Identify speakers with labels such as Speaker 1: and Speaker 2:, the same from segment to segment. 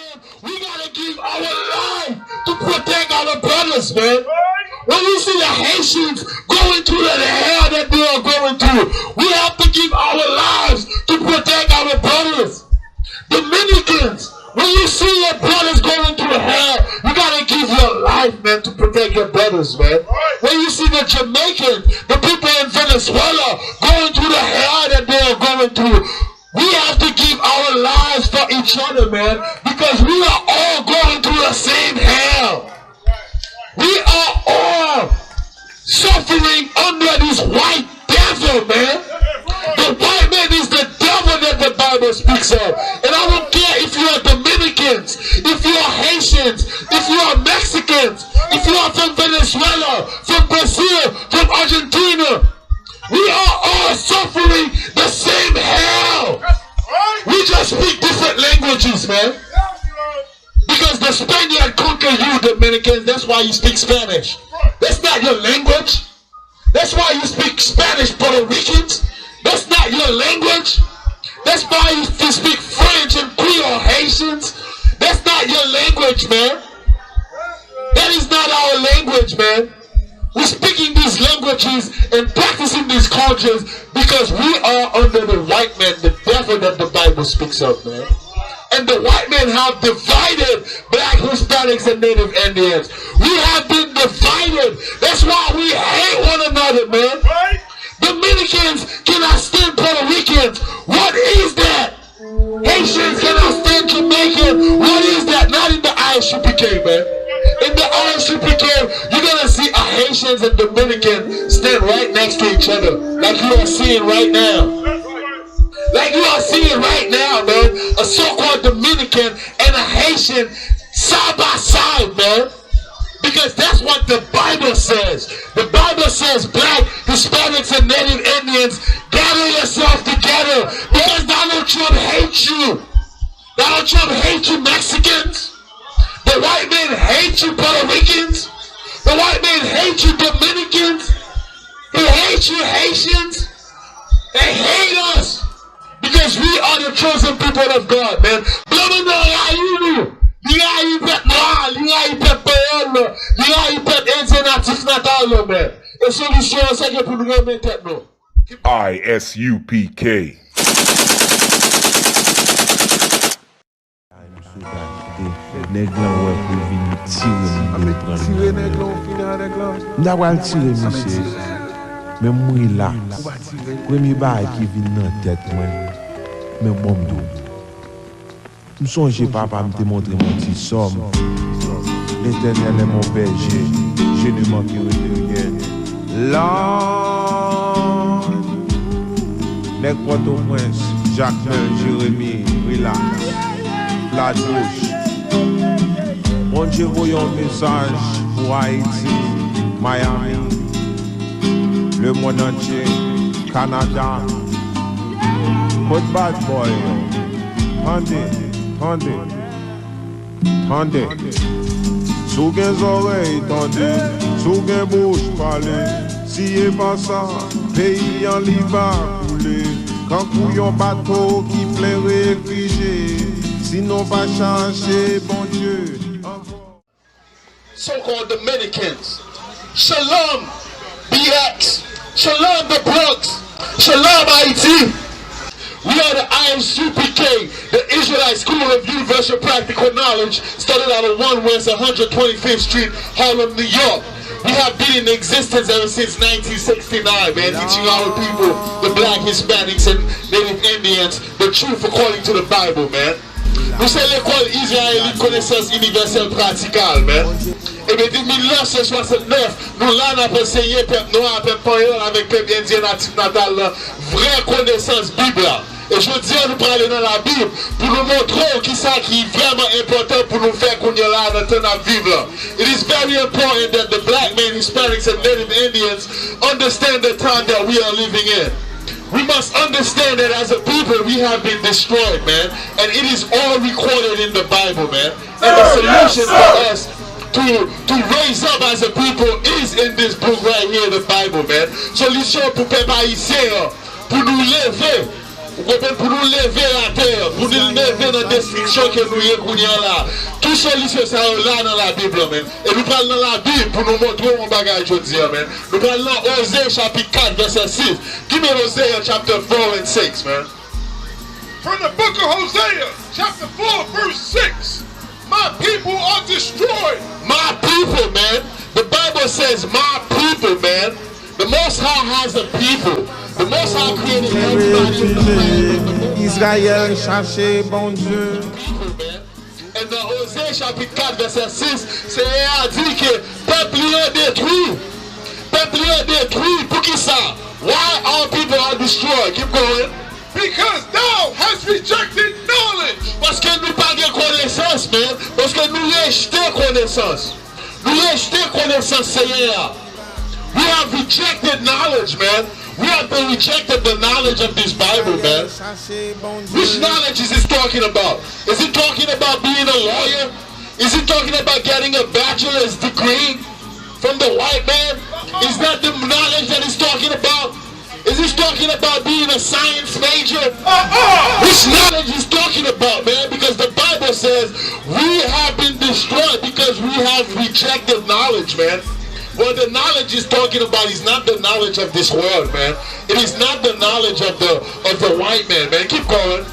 Speaker 1: man, we gotta give our life to protect our brothers, man. When you see the Haitians going through the hell that they are going through, we have to give our lives to protect our brothers. Dominicans, when you see your brothers going through hell, you gotta give your life, man, to protect your brothers, man. When you see the Jamaicans, the people in Venezuela going through the hell that they are going through, we have to give our lives for each other, man, because we are all going through the same hell. We are all suffering under this white devil, man. The white man is the devil that the Bible speaks of. And I don't care if you are Dominicans, if you are Haitians, if you are Mexicans, if you are from Venezuela, from Brazil, from Argentina. We are all suffering the same hell. We just speak different languages, man. Because the Spaniard conquered you, Dominicans. That's why you speak Spanish. That's not your language. That's why you speak Spanish, Puerto Ricans. That's not your language. That's why you speak French and Creole Haitians. That's not your language, man. That is not our language, man. We're speaking these languages and practicing these cultures because we are under the white man, the devil that the Bible speaks of, man. And the white men have divided black Hispanics and Native Indians. We have been divided. That's why we hate one another, man. Dominicans cannot stand Puerto Ricans. What is that? Haitians cannot stand Jamaican. What is that? Not in the ISUPK, man. In the ISUPK, you're going to see a Haitians and Dominican stand right next to each other. Like you are seeing right now. Like you are seeing right now, man. A so-called Dominican and a Haitian side by side, man. Because that's what the Bible says. The Bible says black, Hispanics, and Native Indians, gather yourself together. Because Donald Trump hates you. Donald Trump hates you Mexicans. The white men hate you Puerto Ricans. The white men hate you Dominicans. They hate you Haitians. They hate us. Because we are the chosen people of God, man.
Speaker 2: ISUPK.
Speaker 3: Nèg lan wè pou vin tire m'da wal tire monsieur. Mais moi là. Premier bail qui vient dans tête moi. Mais bon m'dou. M'songe papa me démontrer mon petit somme. L'Éternel est mon berger, je ne manquerai de rien. Lord, nèg Port-au-Prince, Jacques, Jérémie, relax. La douche. Mon Dieu, voyons un message pour Haïti, Miami, le monde entier, Canada. But bad boy, tendez. Sous les oreilles, tendez, sous les bouches, parlez. Si et pas ça, pays en liva couler. Quand couillon bateau qui plein réfugié. Sinon va changer, bon Dieu.
Speaker 1: So-called Dominicans. Shalom, BX. Shalom, the Bronx. Shalom, Haiti. We are the ISUPK, the Israelite School of Universal Practical Knowledge, started out of 1 West 125th Street, Harlem, New York. We have been in existence ever since 1969, man, teaching our people, the black Hispanics and Native Indians, the truth according to the Bible, man. Nous c'est l'école israélite connaissance universelle praticale, man. Et bien, depuis 1969, nous là, on a enseigné peuple noir, peuple païen, avec peuple indien natif natal, vraie connaissance Bible. Et je dis, nous parler dans la Bible pour nous montrer qui ça qui est vraiment important pour nous faire qu'on y a là dans notre vivre. It is very important that the black men, Hispanics, and Native Indians understand the time that we are living in. We must understand that as a people we have been destroyed, man. And it is all recorded in the Bible, man. And the solution for us to raise up as a people is in this book right here, the Bible, man. Solution pour peuple haïtien, pour nous lever. Pour nous lever à terre, pour nous lever dans la destruction que nous y là. Tout solution ça là dans la Bible, amen. Et nous parlons dans la Bible pour nous montrer mon bagage aujourd'hui, amen. Nous parlons dans Osée chapitre 4, verset 6. Give me Hosea chapter 4 and 6, man.
Speaker 4: From the book of Hosea, chapter 4, verse 6. My people are destroyed.
Speaker 1: My people, man. The Bible says my people, man. The Most High has a people. The Most High created everybody in the planet.
Speaker 3: Israël cherche bon Dieu.
Speaker 1: People, man. And dans Osée chapitre 4, verset 6, c'est a dit que peuple est détruit. Peuple est détruit. Pour qui ça? Why all people are destroyed? Keep going.
Speaker 4: Because thou hast rejected knowledge.
Speaker 1: Parce que nous pas de connaissance, man. Parce que nous rejetons connaissance. Nous rejetons connaissance, Seigneur. We have rejected knowledge, man. We have been rejected the knowledge of this Bible, man. Which knowledge is it talking about? Is it talking about being a lawyer? Is it talking about getting a bachelor's degree from the white man? Is that the knowledge that it's talking about? Is this talking about being a science major? Which knowledge is talking about, man? Because the Bible says we have been destroyed because we have rejected knowledge, man. What the knowledge is talking about is not the knowledge of this world, man. It is not the knowledge of the white man, man. Keep going.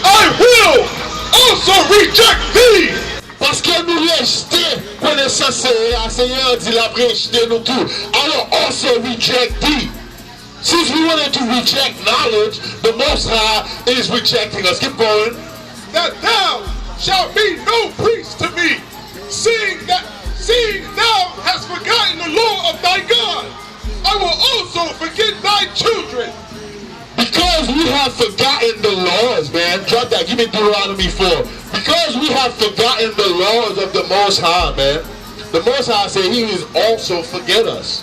Speaker 4: I will also reject thee.
Speaker 1: Parce que nous rejetons connaissance, Seigneur dit la rejeter nous tout. I will also reject thee. Since we wanted to reject knowledge, the Most High is rejecting us. Keep going.
Speaker 4: That thou shalt be no priest to me, seeing thou hast forgotten the law of thy God. I will also forget thy children.
Speaker 1: Because we have forgotten the laws, man. Drop that. Give me Deuteronomy 4. Because we have forgotten the laws of the Most High, man. The Most High said He will also forget us.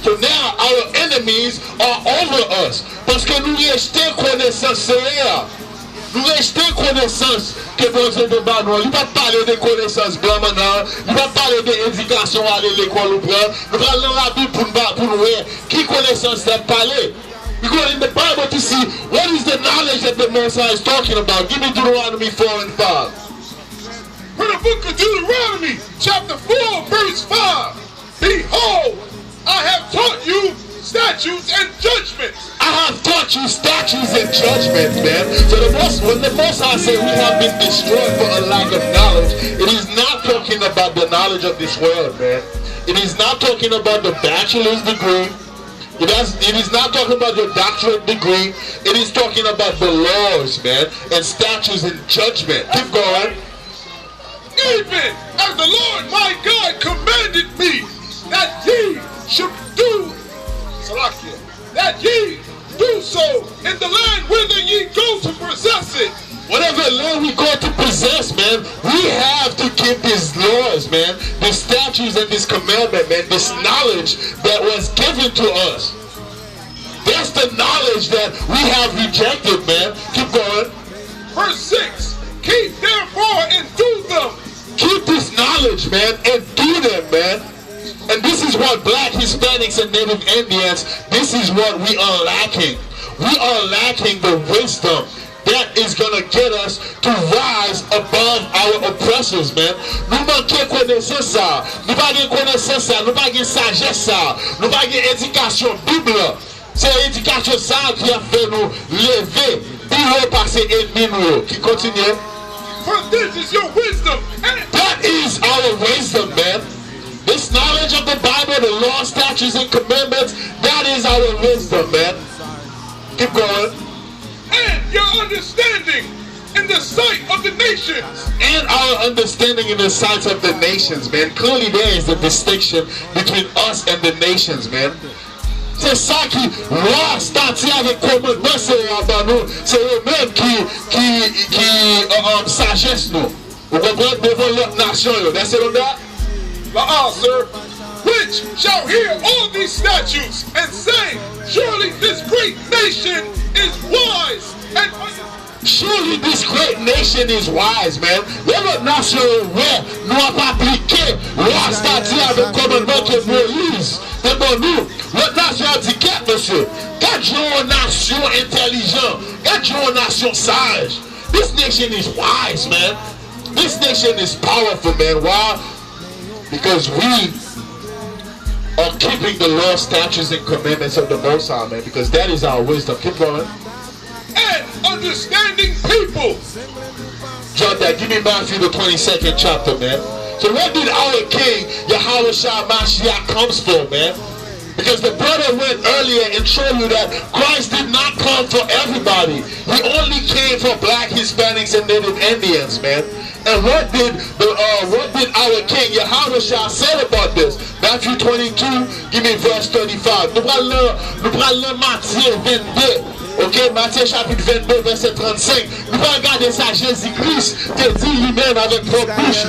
Speaker 1: So now our enemies are over us. Parce que nous rejetons connaissance, Seigneur. Nous rejetons connaissance que bon Dieu de bas nous. Il ne va pas parler de connaissance blanc maintenant. Il ne va pas parler d'éducation à aller à l'école ou prendre. Nous allons dans la Bible pour nous voir qui connaissance ça parler. Because in the Bible to see what is the knowledge that the Most High is talking about. Give me Deuteronomy 4 and 5.
Speaker 4: From the book of Deuteronomy, chapter 4, verse 5. Behold, I have taught you statutes and judgments.
Speaker 1: I have taught you statutes and judgments, man. So when the Most High said we have been destroyed for a lack of knowledge, it is not talking about the knowledge of this world, man. It is not talking about the bachelor's degree. It is not talking about your doctorate degree. It is talking about the laws, man, and statutes and judgment. Keep going.
Speaker 4: Even as the Lord my God commanded me that ye should do, Salakia, that ye do so in the land whither ye go to possess it.
Speaker 1: Whatever land we go to possess, man, we have to keep His laws, man, the statutes and this commandment, man, this knowledge that was given to us. That's the knowledge that we have rejected, man. Keep going.
Speaker 4: Verse 6, keep therefore and do them.
Speaker 1: Keep this knowledge, man, and do them, man. And this is what Black, Hispanics, and Native Indians, this is what we are lacking. We are lacking the wisdom that is going to get us to rise above our oppressors, man. Nous manquons connaissance ça. Nous pas de connaissance ça. Nous pas de sagesse ça. Nous pas de éducation Bible. C'est l'éducation ça qui a fait nous lever pour repasser ennemis nous. Qui continue.
Speaker 4: For this is your wisdom.
Speaker 1: That is our wisdom, man. This knowledge of the Bible, the law, statutes, and commandments, that is our wisdom, man. Keep going.
Speaker 4: And your understanding in the sight of the nations.
Speaker 1: And our understanding in the sight of the nations, man. Clearly there is a distinction between us and the nations, man. C'est ça qui va starter avec commandement, c'est eux-mêmes qui sagesse nous. Vous comprenez devant l'autre nation, that's it on that?
Speaker 4: Sir, which shall hear all these statutes and say, surely this great nation is wise and
Speaker 1: surely this great nation is wise, man. L'autre nation nous a pas appliqué, va starter avec commandement que Moïse. C'est bon nous. L'autre nation a dit qu'elle monsieur. Gardons une nation intelligente. Gardons une nation sage. This nation is wise, man. This nation is powerful, man. Why? Because we are keeping the law, statutes, and commandments of the Most High, man. Because that is our wisdom. Keep going.
Speaker 4: And understanding people.
Speaker 1: Drop that. Give me Matthew the 22nd chapter, man. So what did our King Yahushua Mashiach comes for, man? Because the brother went earlier and showed you that Christ did not come for everybody. He only came for black, Hispanics, and Native Indians, man. And what did our King Yahushua said about this? Matthew 22, give me verse 35. Nous prenons Matthieu 22. Ok, Matthieu chapitre 22, verset 35. Nous allons regarder ça, Jésus-Christ te dit lui-même avec propre bouche.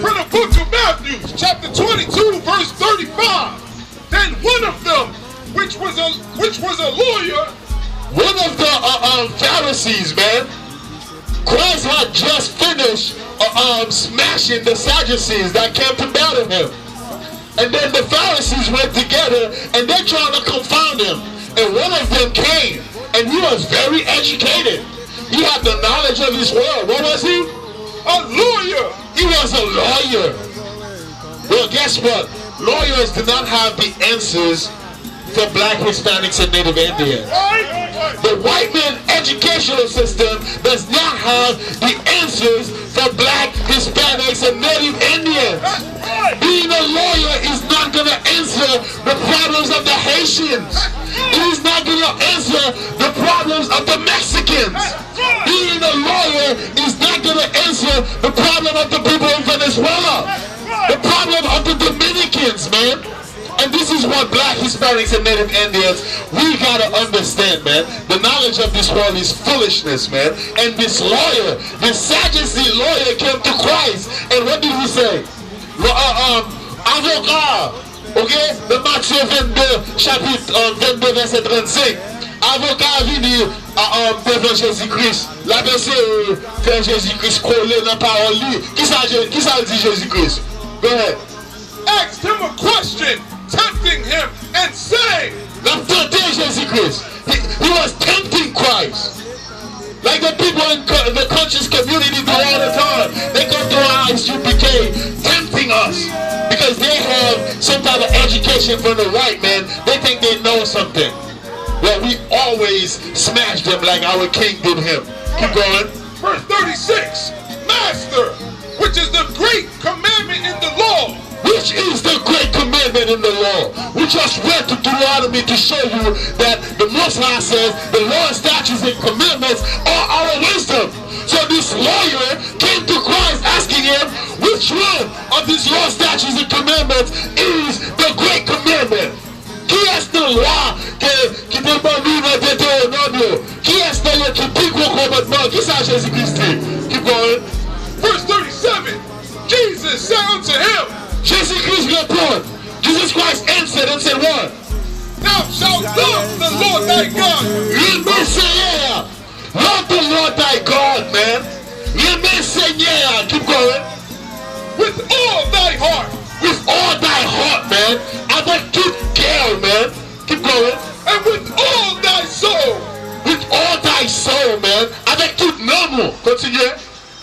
Speaker 4: From the book of Matthew, chapter 22, verse 35. Then one of them, which was a lawyer,
Speaker 1: one of the Pharisees, man, Christ had just finished smashing the Sadducees that came to battle him. And then the Pharisees went together and they're trying to confound him. And one of them came, and he was very educated. He had the knowledge of his world. What was he?
Speaker 4: A lawyer.
Speaker 1: He was a lawyer. Well, guess what? Lawyers do not have the answers for black, Hispanics, and Native Indians. The white man educational system does not have the answers for black, Hispanics, and Native Indians. Being a lawyer is not going to answer the problems of the Haitians. It is not going to answer the problems of the Mexicans. Being a lawyer is not going to answer the problem of the people in Venezuela. The problem of the Dominicans, man. And this is what black, Hispanics, and Native Indians, we gotta understand, man. The knowledge of this world is foolishness, man. And this lawyer, this Sadducee lawyer came to Christ. And what did he say? Avocat, okay? The Matthieu 22, chapitre 22, verset 35. Avocat vini devant Jésus-Christ. La personne fait Jésus-Christ coller dans la parole. Qui ça dit Jésus-Christ? Go ahead.
Speaker 4: Asked him a question, tempting him, and saying,
Speaker 1: Jesus, he was tempting Christ. Like the people in the conscious community do all the time. They come to our ISUPK tempting us because they have some type of education from the white man. They think they know something. Well, we always smash them like our king did him. Keep going.
Speaker 4: Verse 36, Master, which is the great commandment in the law.
Speaker 1: Which is the great commandment in the law. We just read to Deuteronomy to show you that the Most High says the law, statutes, and commandments are our wisdom. So this lawyer came to Christ asking him, which one of these law, statutes, and commandments is the great commandment? Qui est le roi qui te bandit dans Deutéronome? Qui est le qui pique au commandement? Qui c'est Jésus-Christ? Keep going.
Speaker 4: Verse 37, Jesus said unto him,
Speaker 1: Jésus-Christ répond. Jesus Christ answered and said what?
Speaker 4: Thou shalt love the Lord thy God.
Speaker 1: Amen, Seigneur. Love the Lord thy God, man. Amen, Seigneur. Keep going.
Speaker 4: With all thy heart.
Speaker 1: With all thy heart, man. Avec tout cœur, man. Keep going.
Speaker 4: And with all thy soul.
Speaker 1: With all thy soul, man. Avec tout nom. Continue.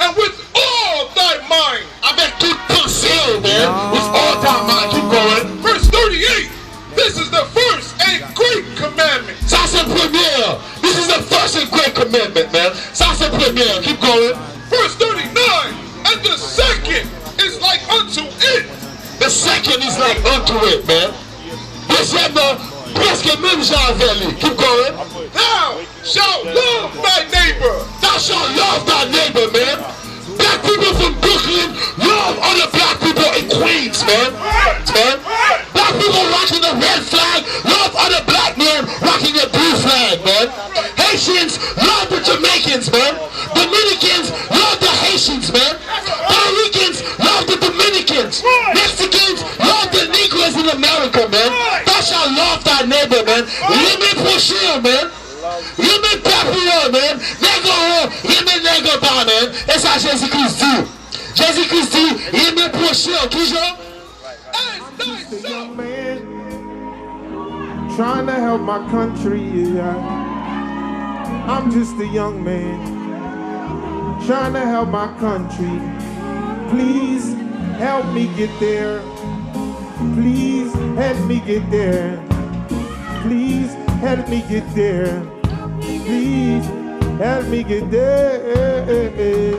Speaker 4: And with all thy mind.
Speaker 1: Avec toute pensée, man. With all thy mind. Keep going.
Speaker 4: Verse 38. This is the first and great commandment.
Speaker 1: Ça c'est premier. This is the first and great commandment, man. Ça c'est premier. Keep going.
Speaker 4: Verse 39. And the second is like unto it.
Speaker 1: The second is like unto it, man. Deuxièmement, presque même genre vers lui. Keep going.
Speaker 4: Thou shalt love thy neighbor.
Speaker 1: Thou shalt love thy neighbor, man. Black people from Brooklyn love other black people in Queens, man. Black people rocking the red flag love other black men rocking the blue flag, man. Haitians love the Jamaicans, man. Dominicans love the Haitians, man. Puerto Ricans love the Dominicans. Mexicans love the Negroes in America, man. Thou shalt love thy neighbor, man. Limit prochain, man. Limit papillon, man. Nègre, limit nègre pas, man. Et ça, Jésus-Christ dit. Jésus-Christ dit, limit prochain. Qui genre?
Speaker 3: trying to help my country, yeah. I'm just a young man trying to help my country. Please help me get there. Please help me get there. Please help me get there. Please help me get there.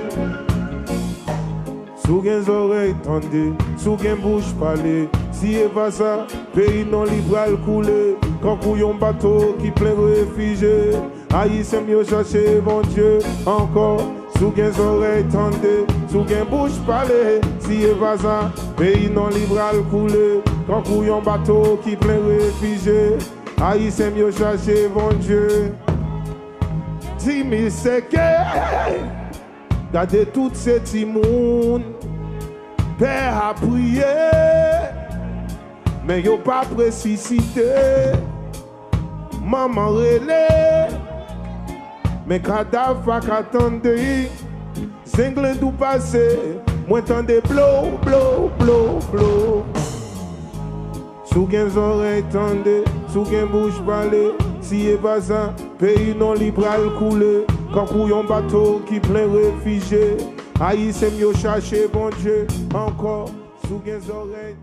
Speaker 3: Sou gen zorey tande, sou gen bouche pale. Si e pa sa, pays non libral koule. Kankou yon bateau qui plein réfugié. Haïtien yo cherche bon Dieu encore. Sou gen zorey tande, sou gen bouche pale. Si e pa sa, pays non libral koule. Kankou yon bateau qui plein réfugié. Haïtien yo cherche bon Dieu. Si mi seke, gade tout ces petits moun. Père a prié, mais yo pas précisité. Maman relé, mais cadavre pas qu'attendre. Zingle tout passé, moi tende blow, blow, blow, blow. Sou gen oreilles tende, sou gen bouche parler. Si e pas ça, pays non libral coule. Kankou yon bateau qui plein réfugié. Haïtien yo cherche bon Dieu encore. Sou gen oreilles